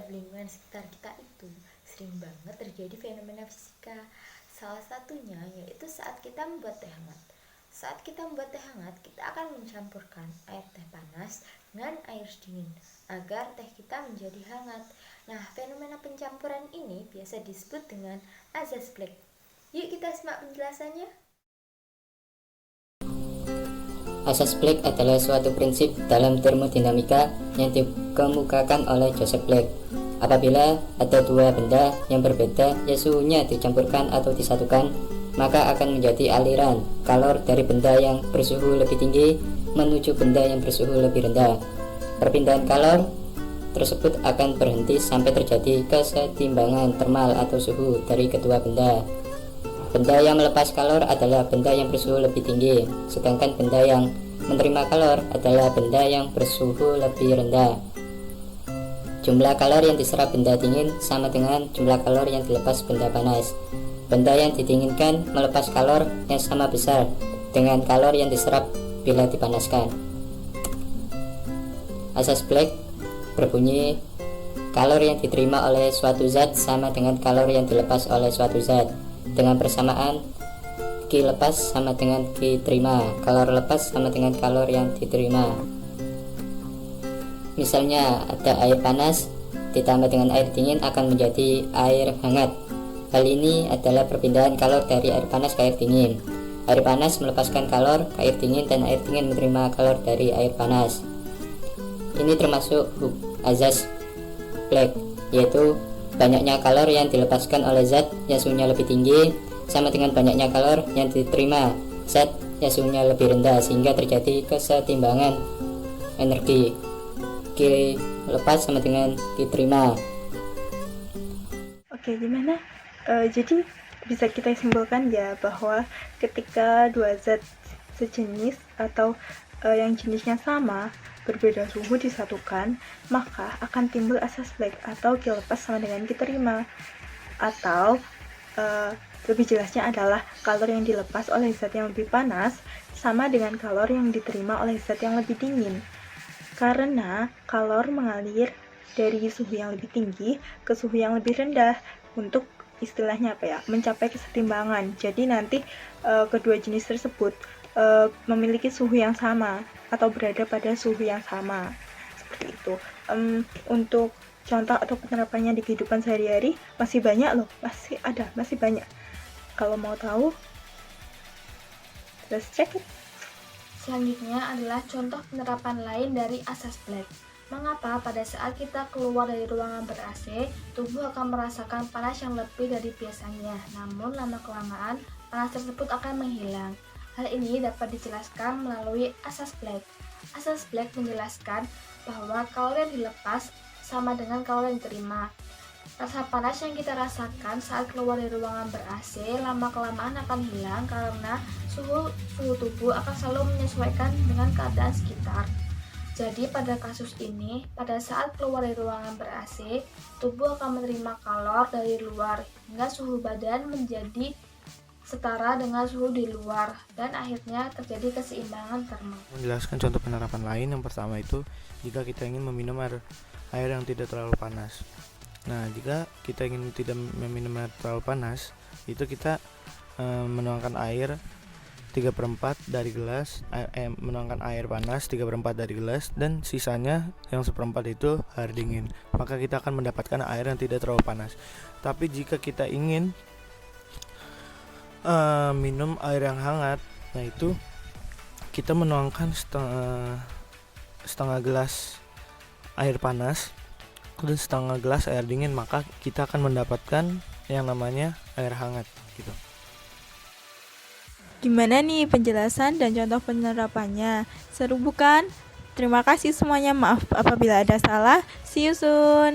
di lingkungan sekitar kita itu sering banget terjadi fenomena fisika. Salah satunya yaitu saat kita membuat teh hangat. Saat kita membuat teh hangat, kita akan mencampurkan air teh panas dengan air dingin agar teh kita menjadi hangat. Nah, fenomena pencampuran ini biasa disebut dengan azas Black. Yuk kita simak penjelasannya. Asas Black adalah suatu prinsip dalam termodinamika yang dikemukakan oleh Joseph Black. Apabila ada dua benda yang berbeda yang suhunya dicampurkan atau disatukan, maka akan menjadi aliran kalor dari benda yang bersuhu lebih tinggi menuju benda yang bersuhu lebih rendah. Perpindahan kalor tersebut akan berhenti sampai terjadi kesetimbangan termal atau suhu dari kedua benda. Benda yang melepas kalor adalah benda yang bersuhu lebih tinggi, sedangkan benda yang menerima kalor adalah benda yang bersuhu lebih rendah. Jumlah kalor yang diserap benda dingin sama dengan jumlah kalor yang dilepas benda panas. Benda yang didinginkan melepas kalor yang sama besar dengan kalor yang diserap bila dipanaskan. Asas Black berbunyi, kalor yang diterima oleh suatu zat sama dengan kalor yang dilepas oleh suatu zat. Dengan persamaan, Q lepas sama dengan Q terima. Kalor lepas sama dengan kalor yang diterima. Misalnya ada air panas ditambah dengan air dingin akan menjadi air hangat. Hal ini adalah perpindahan kalor dari air panas ke air dingin. Air panas melepaskan kalor ke air dingin dan air dingin menerima kalor dari air panas. Ini termasuk azas Black, yaitu banyaknya kalor yang dilepaskan oleh zat yang suhunya lebih tinggi sama dengan banyaknya kalor yang diterima zat yang suhunya lebih rendah, sehingga terjadi kesetimbangan energi. Q lepas sama dengan Q terima. Oke, gimana? Jadi bisa kita simpulkan ya bahwa ketika dua zat sejenis atau yang jenisnya sama berbeda suhu disatukan, maka akan timbul asas Black atau Q lepas sama dengan Q terima. Atau lebih jelasnya adalah kalor yang dilepas oleh zat yang lebih panas sama dengan kalor yang diterima oleh zat yang lebih dingin. Karena kalor mengalir dari suhu yang lebih tinggi ke suhu yang lebih rendah untuk istilahnya mencapai kesetimbangan. Jadi nanti kedua jenis tersebut memiliki suhu yang sama atau berada pada suhu yang sama, seperti itu. Untuk contoh atau penerapannya di kehidupan sehari-hari masih banyak loh, masih banyak. Kalau mau tahu, let's check it. Selanjutnya adalah contoh penerapan lain dari asas Black. Mengapa pada saat kita keluar dari ruangan ber-AC, tubuh akan merasakan panas yang lebih dari biasanya, namun lama-kelamaan panas tersebut akan menghilang. Hal ini dapat dijelaskan melalui asas Black. Asas Black menjelaskan bahwa kalor yang dilepas sama dengan kalor yang diterima. Rasa panas yang kita rasakan saat keluar dari ruangan ber-AC lama-kelamaan akan hilang karena suhu tubuh akan selalu menyesuaikan dengan keadaan sekitar. Jadi pada kasus ini, pada saat keluar dari ruangan ber-AC, tubuh akan menerima kalor dari luar hingga suhu badan menjadi setara dengan suhu di luar dan akhirnya terjadi keseimbangan termal. Menjelaskan contoh penerapan lain, yang pertama itu jika kita ingin meminum air yang tidak terlalu panas. Nah, jika kita ingin tidak meminum air terlalu panas, itu kita menuangkan air 3/4 dari gelas, menuangkan air panas 3/4 dari gelas, dan sisanya yang 1/4 itu air dingin. Maka kita akan mendapatkan air yang tidak terlalu panas. Tapi jika kita ingin minum air yang hangat, nah itu kita menuangkan setengah gelas air panas dan setengah gelas air dingin, maka kita akan mendapatkan yang namanya air hangat gitu. Gimana nih penjelasan dan contoh penerapannya? Seru bukan? Terima kasih semuanya, maaf apabila ada salah. See you soon.